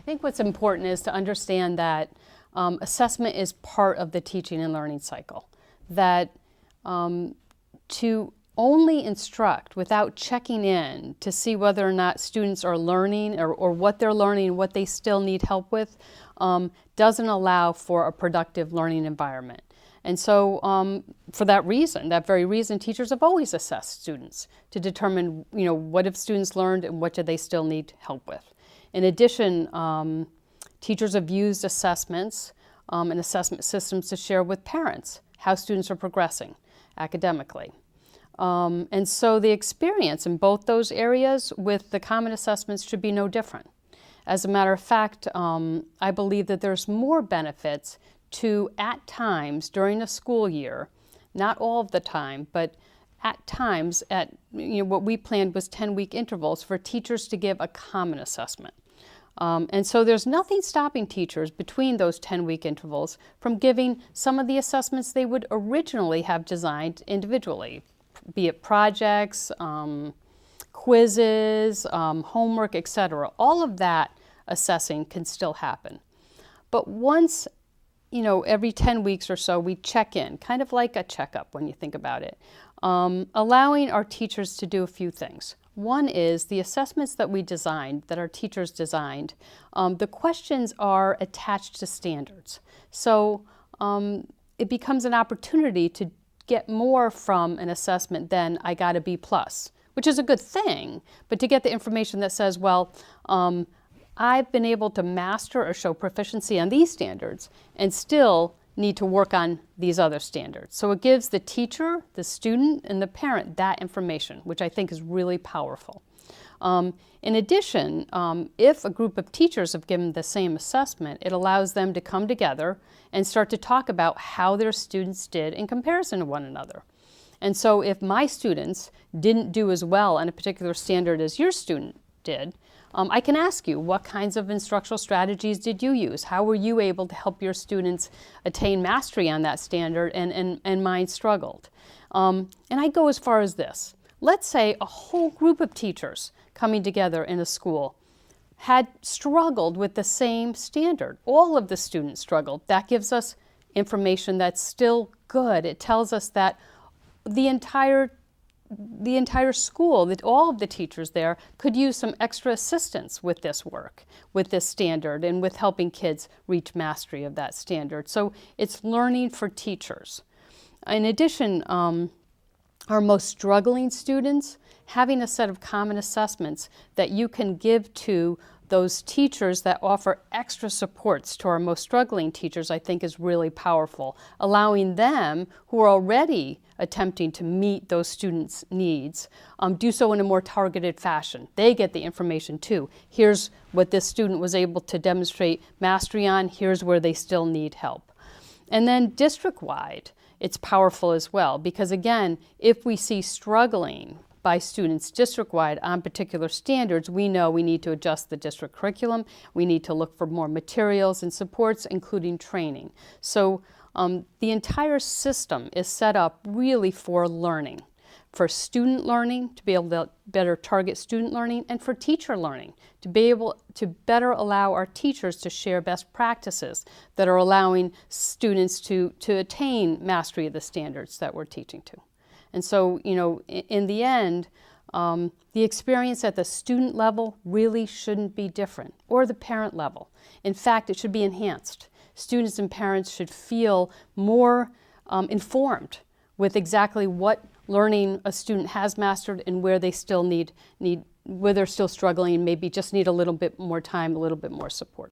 think what's important is to understand that assessment is part of the teaching and learning cycle. That to only instruct without checking in to see whether or not students are learning or what they're learning, what they still need help with, doesn't allow for a productive learning environment. And so for that reason, that very reason, teachers have always assessed students to determine, what have students learned and what do they still need help with. In addition, teachers have used assessments and assessment systems to share with parents how students are progressing academically. And so the experience in both those areas with the common assessments should be no different. As a matter of fact, I believe that there's more benefits to, at times during a school year, not all of the time, but at times, what we planned was 10-week intervals for teachers to give a common assessment. And so there's nothing stopping teachers between those 10-week intervals from giving some of the assessments they would originally have designed individually, be it projects, quizzes, homework, etc. All of that assessing can still happen. But once, every 10 weeks or so, we check in, kind of like a checkup when you think about it, allowing our teachers to do a few things. One is the assessments that we designed, that our teachers designed, the questions are attached to standards. So it becomes an opportunity to get more from an assessment than I got a B+, which is a good thing, but to get the information that says, well, I've been able to master or show proficiency on these standards and still need to work on these other standards. So it gives the teacher, the student, and the parent that information, which I think is really powerful. In addition, if a group of teachers have given the same assessment, it allows them to come together and start to talk about how their students did in comparison to one another. And so if my students didn't do as well on a particular standard as your student did, I can ask you, what kinds of instructional strategies did you use? How were you able to help your students attain mastery on that standard and mine struggled? And I go as far as this. Let's say a whole group of teachers coming together in a school had struggled with the same standard. All of the students struggled. That gives us information that's still good. It tells us that the entire school, that all of the teachers there could use some extra assistance with this work, with this standard, and with helping kids reach mastery of that standard. So it's learning for teachers. In addition, our most struggling students, having a set of common assessments that you can give to those teachers that offer extra supports to our most struggling teachers, I think is really powerful. Allowing them, who are already attempting to meet those students' needs, do so in a more targeted fashion. They get the information too. Here's what this student was able to demonstrate mastery on, here's where they still need help. And then district-wide, it's powerful as well, because again, if we see struggling by students district-wide on particular standards, we know we need to adjust the district curriculum. We need to look for more materials and supports, including training. So the entire system is set up really for learning, for student learning, to be able to better target student learning, and for teacher learning, to be able to better allow our teachers to share best practices that are allowing students to attain mastery of the standards that we're teaching to. And so, in the end, the experience at the student level really shouldn't be different, or the parent level. In fact, it should be enhanced. Students and parents should feel more informed with exactly what learning a student has mastered and where they still where they're still struggling and maybe just need a little bit more time, a little bit more support.